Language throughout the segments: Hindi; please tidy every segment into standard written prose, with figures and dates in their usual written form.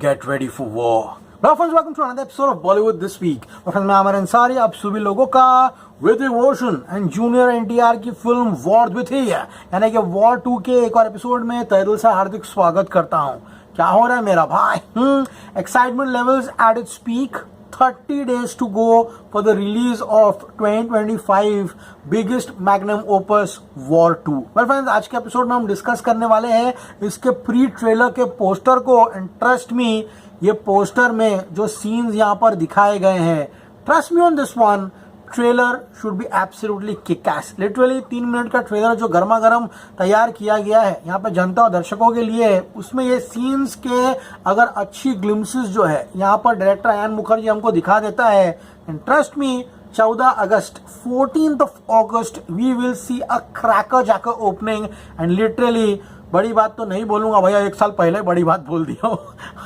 Get ready for war. Now friends, welcome to another episode of Bollywood This Week. और friends, मैं अमर अंसारी आप सभी लोगों का ऋतिक रोशन एंड जूनियर एनटीआर की फिल्म वॉर विथ ही यानी कि वॉर 2 के एक और एपिसोड में तहे दिल से हार्दिक स्वागत करता हूँ। क्या हो रहा है मेरा भाई? Excitement levels at its peak. 30 days to go for the release of 2025 biggest magnum opus War 2. Well friends, आज के एपिसोड में हम डिस्कस करने वाले हैं इसके प्री ट्रेलर के पोस्टर को. एंड ट्रस्ट मी, ये पोस्टर में जो सीन्स यहाँ पर दिखाए गए हैं, trust me on this one, trailer should be absolutely kick-S. Literally 3 minute का ट्रेलर जो गर्मा गर्म तैयार किया गया है यहाँ पे जनता और दर्शकों के लिए, उसमें ये सीन्स के अगर अच्छी ग्लिम्सेस जो है यहाँ पर डायरेक्टर अयान मुखर्जी हमको दिखा देता है. एंड ट्रस्ट मी, 14 अगस्त 14th of August we will see a cracker jacker opening. And literally बड़ी बात तो नहीं बोलूंगा भैया, 1 साल पहले बड़ी बात बोल दिया.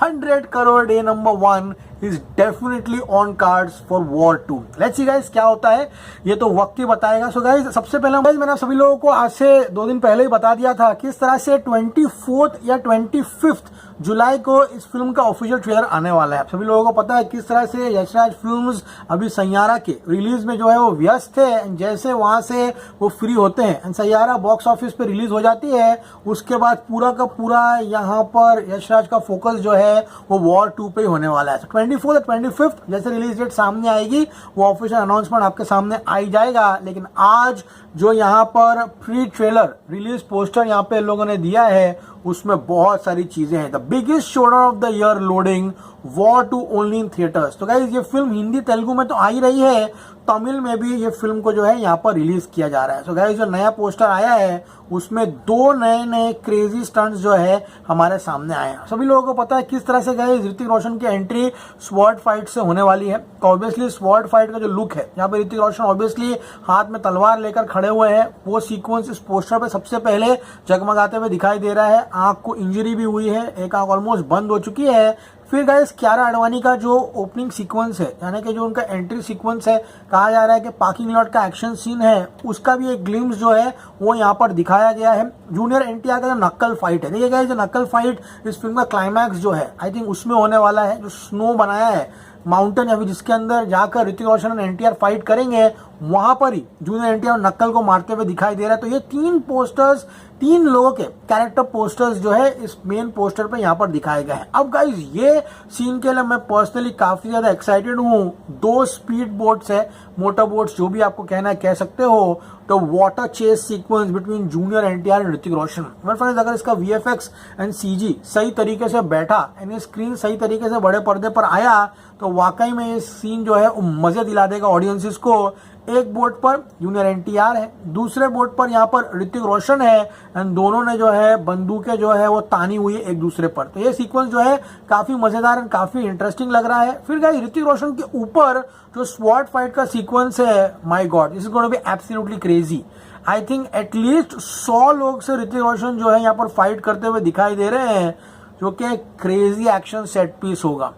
100 crore day number 1 is definitely on cards for War 2. Let's see guys क्या होता है, ये तो वक्त ही बताएगा. सो गाइज सबसे पहले मैंने आप सभी लोगों को आज से 2 दिन पहले ही बता दिया था किस तरह से 24th या 25th जुलाई को इस फिल्म का ऑफिशियल ट्रेलर आने वाला है. सभी लोगों को पता है किस तरह से यशराज फिल्म्स अभी सैयारा के रिलीज में जो है वो व्यस्त थे. एंड जैसे वहां से वो फ्री होते हैं एंड सैयारा बॉक्स ऑफिस पे रिलीज हो जाती है, उसके बाद पूरा का पूरा यहाँ पर यशराज का फोकस जो है वो वॉर 2 पे ही होने वाला है. 24 और 25 जैसे रिलीज डेट सामने आएगी वो ऑफिशियल अनाउंसमेंट आपके सामने आ ही जाएगा. लेकिन आज जो यहाँ पर प्री ट्रेलर रिलीज पोस्टर यहाँ पे लोगों ने दिया है उसमें बहुत सारी चीजें हैं. The biggest showdown of the year loading war 2 only in theatres. तो गाइस ये फिल्म हिंदी तेलुगु में तो आ ही रही है, तमिल में भी ये फिल्म को जो है यहाँ पर रिलीज किया जा रहा है. सो गाइस जो नया पोस्टर आया है उसमें 2 नए क्रेजी स्टंट्स जो है हमारे सामने आए हैं. सभी लोगों को पता है किस तरह से गाइस ऋतिक रोशन की एंट्री स्वॉर्ड फाइट से होने वाली है. तो ऑब्वियसली स्वॉर्ड फाइट का जो लुक है यहाँ पे ऋतिक रोशन ऑब्वियसली हाथ में तलवार लेकर खड़े हुए हैं, वो सीक्वेंस इस पोस्टर पे सबसे पहले जगमगाते हुए दिखाई दे रहा है. आंख को इंजरी भी हुई है, एक आंख ऑलमोस्ट बंद हो चुकी है. फिर गाइस कियारा आडवाणी का जो ओपनिंग सीक्वेंस है यानी कि जो उनका एंट्री सीक्वेंस है, कहा जा रहा है कि पार्किंग लॉट का एक्शन सीन है, उसका भी एक ग्लिम्स जो है वो यहाँ पर दिखाया गया है. जूनियर एनटीआर का जो नक्कल फाइट है, देखिए गाइस जो नक्कल फाइट इस फिल्म का क्लाइमैक्स जो है आई थिंक उसमें होने वाला है. जो स्नो बनाया है माउंटेन या फिर जिसके अंदर जाकर ऋतिक रोशन और एनटीआर फाइट करेंगे, वहां पर ही जूनियर एनटीआर नक्कल को मारते हुए दिखाई दे रहा है. तो ये 3 पोस्टर्स, 3 लोगों के कैरेक्टर पोस्टर्स जो है इस मेन पोस्टर पे यहाँ पर दिखाए गए हैं. अब गाइज ये सीन के लिए मैं पर्सनली काफी ज्यादा एक्साइटेड हूँ. 2 स्पीड बोट्स है, मोटर बोट्स जो भी आपको कहना है कह सकते हो. तो water chase sequence between junior NTR and Hrithik Roshan. मेरे फ्रेंड्स अगर इसका वीएफएक्स एंड सीजी सही तरीके से बैठा एंड स्क्रीन सही तरीके से बड़े पर्दे पर आया तो वाकई में ये सीन जो है मजे दिला देगा ऑडियंसेस को. एक बोट पर जूनियर एनटीआर है, दूसरे बोट पर यहाँ पर ऋतिक रोशन है एंड दोनों ने जो है बंदूकें जो है वो तानी हुई है एक दूसरे पर. तो ये सीक्वेंस जो है काफी मजेदार एंड काफी इंटरेस्टिंग लग रहा है. फिर गाइस ऋतिक रोशन के ऊपर जो स्वॉर्ड फाइट का सीक्वेंस है, my God, this is going to be absolutely crazy. I think at least 100 लोग से ऋतिक रोशन जो है यहाँ पर फाइट करते हुए दिखाई दे रहे हैं, जो कि क्रेजी एक्शन सेट पीस होगा.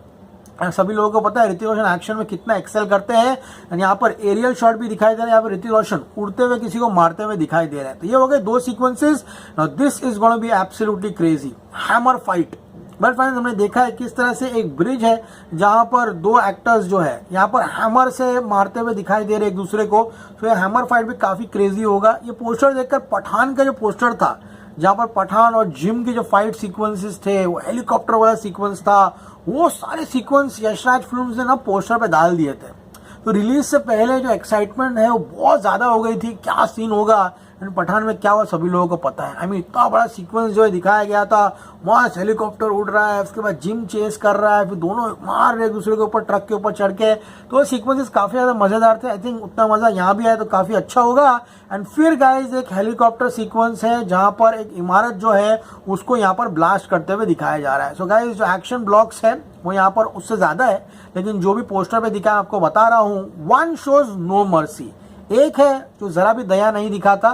सभी लोगों को पता है ऋतिक रोशन एक्शन में कितना एक्सेल करते हैं. यहाँ पर एरियल शॉट भी दिखाई दे रहा है, यहाँ पर ऋतिक रोशन उड़ते हुए किसी को मारते हुए दिखाई दे रहे हैं. तो ये हो गए 2 sequences. Now this is going to be absolutely crazy. Hammer fight, but friends हमने देखा है किस तरह से एक ब्रिज है जहां पर 2 एक्टर्स जो है यहाँ पर हैमर से मारते हुए दिखाई दे रहे एक दूसरे को. तो ये हैमर फाइट भी काफी क्रेजी होगा. ये पोस्टर देखकर पठान का जो पोस्टर था जहां पर पठान और जिम की जो फाइट सीक्वेंसेस थे, वो हेलीकॉप्टर वाला सीक्वेंस था, वो सारे सीक्वेंस यशराज फिल्म्स ने ना पोस्टर पे डाल दिए थे. तो रिलीज से पहले जो एक्साइटमेंट है वो बहुत ज्यादा हो गई थी, क्या सीन होगा एंड पठान में क्या हुआ सभी लोगों को पता है. आई मीन इतना बड़ा सीक्वेंस जो है दिखाया गया था, वहां से हेलीकॉप्टर उड़ रहा है, उसके बाद जिम चेस कर रहा है, फिर दोनों मार रहे एक दूसरे के ऊपर ट्रक के ऊपर चढ़ के. तो सीक्वेंसेस काफी ज्यादा मजेदार थे. आई थिंक उतना मजा यहाँ भी आया तो काफी अच्छा होगा. एंड फिर गाइज एक हेलीकॉप्टर सीक्वेंस है जहां पर एक इमारत जो है उसको यहाँ पर ब्लास्ट करते हुए दिखाया जा रहा है. सो गाइज जो एक्शन ब्लॉक्स है वो यहाँ पर उससे ज्यादा है, लेकिन जो भी पोस्टर पे दिखा है आपको बता रहा हूँ. 1 shows no mercy, एक है जो जरा भी दया नहीं दिखाता,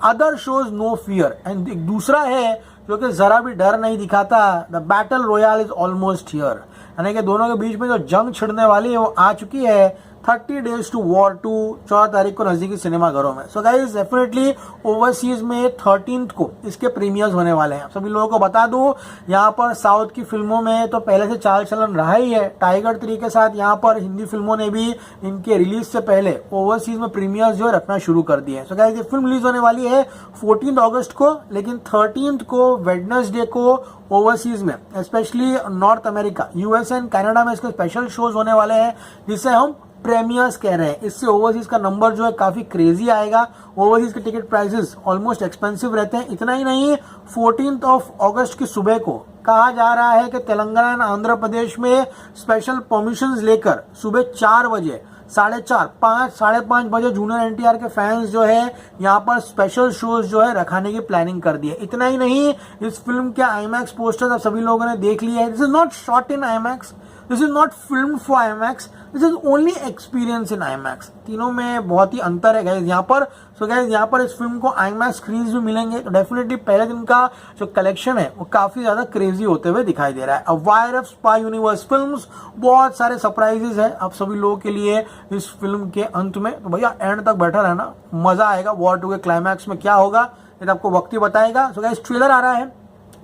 other shows no fear, and एक दूसरा है जो कि जरा भी डर नहीं दिखाता. The battle royal is almost here, यानी कि दोनों के बीच में जो जंग छिड़ने वाली है वो आ चुकी है. 30 days to war 2 14 तारीख को नजदीकी सिनेमा घरों में। सो गाइस डेफिनेटली ओवरसीज में 13th को इसके प्रीमियर्स होने वाले हैं। सभी लोगों को बता दूं, यहाँ पर साउथ की फिल्मों में तो पहले से चाल चलन रहा ही है। टाइगर 3 के साथ यहाँ पर हिंदी फिल्मों ने भी इनके रिलीज से पहले ओवरसीज में प्रीमियर्स जो है रखना शुरू कर दिए। सो गाइस ये फिल्म रिलीज होने वाली है 14 अगस्त को, लेकिन 13th को वेडनेसडे को ओवरसीज में specially north America, US and Canada में इसके स्पेशल शोज होने वाले हैं जिसे हम प्रीमियर्स कह रहे हैं। इससे ओवरसीज का नंबर जो है काफी क्रेजी आएगा। ओवरसीज के टिकट प्राइसेस ऑलमोस्ट एक्सपेंसिव रहते हैं। इतना ही नहीं, 14 अगस्त की सुबह को कहा जा रहा है कि तेलंगाना एंड आंध्र प्रदेश में स्पेशल परमिशंस लेकर सुबह 4 बजे 4:30 साढ़े 5 बजे जूनियर एनटीआर के फैंस जो है यहाँ पर स्पेशल शोज जो है रखाने की प्लानिंग कर दी है। इतना ही नहीं, इस फिल्म के आईमैक्स पोस्टर्स आप सभी लोगों ने देख लिया है। This is not shot in IMAX, this is not film for IMAX, this is only experience in IMAX. तीनों में बहुत ही अंतर है गाइस यहाँ पर। सो गाइस यहाँ पर इस फिल्म को आईमैक्स स्क्रीन भी मिलेंगे, तो डेफिनेटली पहले दिन का जो कलेक्शन है वो काफी ज्यादा क्रेजी होते हुए दिखाई दे रहा है। अब wire of spy universe films, बहुत सारे सरप्राइजेस है आप सभी लोगों के लिए इस फिल्म के अंत में। तो भैया एंड तक बैठा रहना, मजा आएगा। वॉर 2 के क्लाइमैक्स में क्या होगा ये आपको वक्त ही बताएगा। सो गाइस ट्रेलर आ रहा है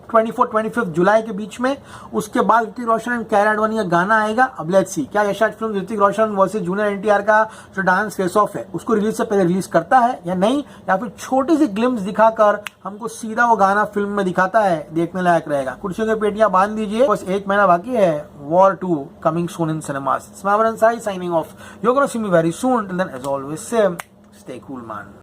24-25 जुलाई के बीच में। उसके बाद ऋतिक रोशन एंड कैरा एडवाणी का गाना आएगा। अब लेट्स सी क्या Yash Raj film Hrithik Roshan versus junior NTR का जो डांस फेस ऑफ है उसको रिलीज से पहले रिलीज करता है या नहीं, या फिर छोटी सी ग्लिम्स दिखाकर हमको सीधा वो गाना फिल्म में दिखाता है, देखने लायक रहेगा। कुर्सियों की पेटियां बांध दीजिए, बस 1 महीना बाकी है। War 2 coming soon in cinemas. Smile signing off. You're gonna see me very soon. Till then, as always, stay cool, man.